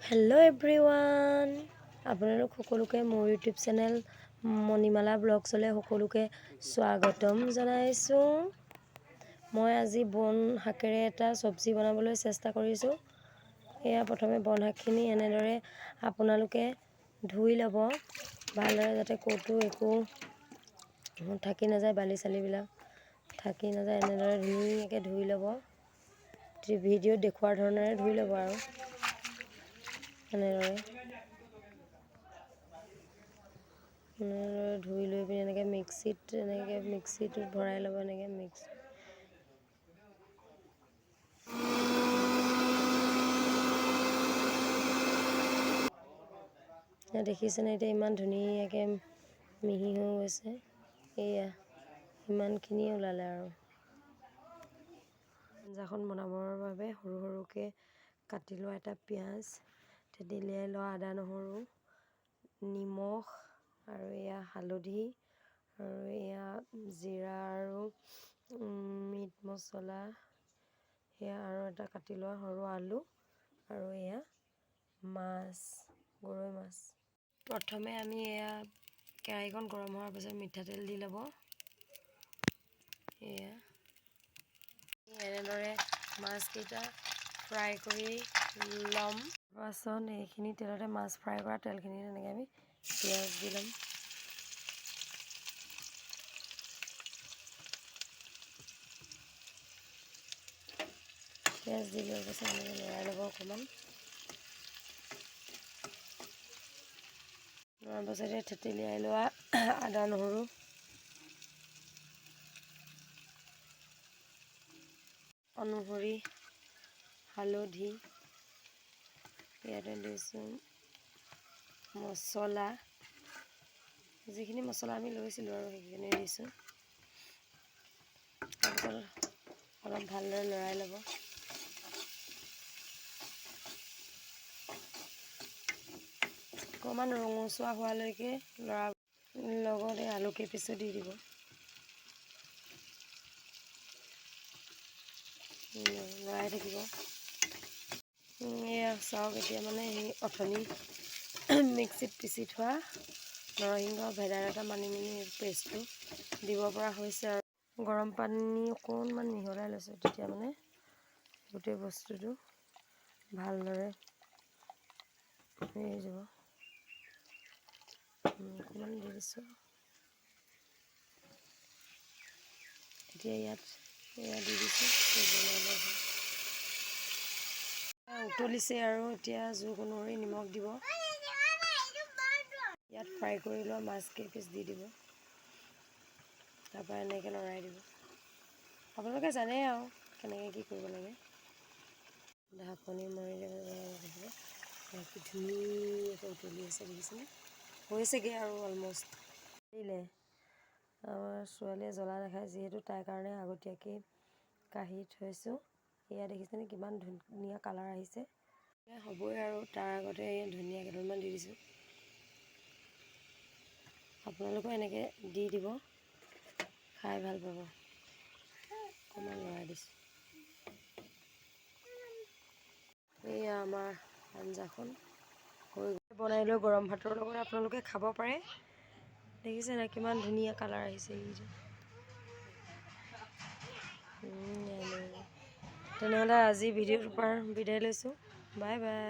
Hello' everyone, আপোনালোক সকলোকে মোৰ ইউটিউব চেনেল মণিমালা ব্লগছলৈ সকলোকে স্বাগতম জনাইছোঁ। মই আজি বন শাকেৰে এটা চব্জি বনাবলৈ চেষ্টা কৰিছোঁ। এয়া প্ৰথমে বন শাকখিনি এনেদৰে আপোনালোকে ধুই ল'ব ভালদৰে, যাতে ক'তো একো থাকি নাযায়, বালি চালিবিলাক থাকি নাযায়। এনেদৰে ধুনীয়াকৈ ধুই ল'ব, ভিডিঅ'ত দেখুওৱাৰ ধৰণেৰে ধুই ল'ব আৰু এনেদৰে ধুই লৈ পিনি এনেকৈ মিক্সিটোত ভৰাই ল'ব। এনেকৈ দেখিছেনে এতিয়া ইমান ধুনীয়াকৈ মিহি হৈ গৈছে। এয়া ইমানখিনিয়ে ওলালে আৰু আঞ্জাখন বনাবৰ বাবে সৰু সৰুকৈ কাটি লোৱা এটা পিঁয়াজ, থেতেলিয়াই লোৱা আদা নহৰু, নিমখ আৰু এয়া হালধি আৰু এয়া জিৰা আৰু মিট মছলা, সেয়া আৰু এটা কাটি লোৱা সৰু আলু আৰু এয়া মাছ, গৰৈ মাছ। প্ৰথমে আমি এয়া কেৰাহীখন গৰম হোৱাৰ পাছত মিঠাতেল দি ল'ব। এয়া এনেদৰে মাছকেইটা ফ্ৰাই কৰি ল'ম। পাছত এইখিনি তেলতে মাছ ফ্ৰাই কৰা তেলখিনি তেনেকৈ আমি পিঁয়াজ দি ল'ম। পিঁয়াজ দি লোৱাৰ পাছত এনেকৈ লৰাই ল'ব অকণমান। লৰাৰ পাছতে থেতেলিয়াই লোৱা আদা নহৰু, অনুসৰি হালধি, ইয়াতে দিছোঁ মছলা, যিখিনি মছলা আমি লৈছিলোঁ আৰু সেইখিনি দিছোঁ। তাৰপিছত অলপ ভালদৰে লৰাই ল'ব। অকণমান ৰঙচুৱা হোৱালৈকে লগতে আলু কেইপিচো দি দিব। লৰাই থাকিব। এয়া চাওক, এতিয়া মানে সেই অথনি মিক্সিত পিচি থোৱা নৰসিংহ, ভেদাইলতা, মানিমুনি পেষ্টটো দিব পৰা হৈছে আৰু গৰম পানী অকণমান মিহলাই লৈছোঁ। তেতিয়া মানে গোটেই বস্তুটো ভালদৰে হেৰি যাব। অকণমান দি দিছোঁ। এতিয়া ইয়াত এয়া দি দিছোঁ। উতলিছে আৰু এতিয়া জোখ অনুসৰি নিমখ দিব। ইয়াত ফ্ৰাই কৰি লোৱা মাছ কেইপিচ দি দিব। তাৰপৰা এনেকৈ লৰাই দিব। আপোনালোকে জানে আৰু কেনেকৈ কি কৰিব লাগে। ঢাকনি মাৰি দিব। ধুনীয়াকৈ উতলি আছে, দেখিছেনে? হৈছেগৈ আৰু অলমষ্ট। দিলে আমাৰ ছোৱালীয়ে জ্বলা নাখায়, যিহেতু তাইৰ কাৰণে আগতীয়াকৈ কাঢ়ি থৈছোঁ। এয়া দেখিছেনে কিমান ধুনীয়া কালাৰ আহিছে। হ'বই আৰু তাৰ আগতে ধনিয়া কেইডালমান দি দিছোঁ। আপোনালোকেও এনেকৈ দি দিব, খাই ভাল পাব। অকণমান লৰাই দিছোঁ। এয়া আমাৰ আঞ্জাখন বনাই লৈ গৰম ভাতৰ লগত আপোনালোকে খাব পাৰে। দেখিছে নাই কিমান ধুনীয়া কালাৰ আহিছে। তেনেহ'লে আজি ভিডিঅ'টোৰ পৰা বিদায় লৈছোঁ। Bye bye.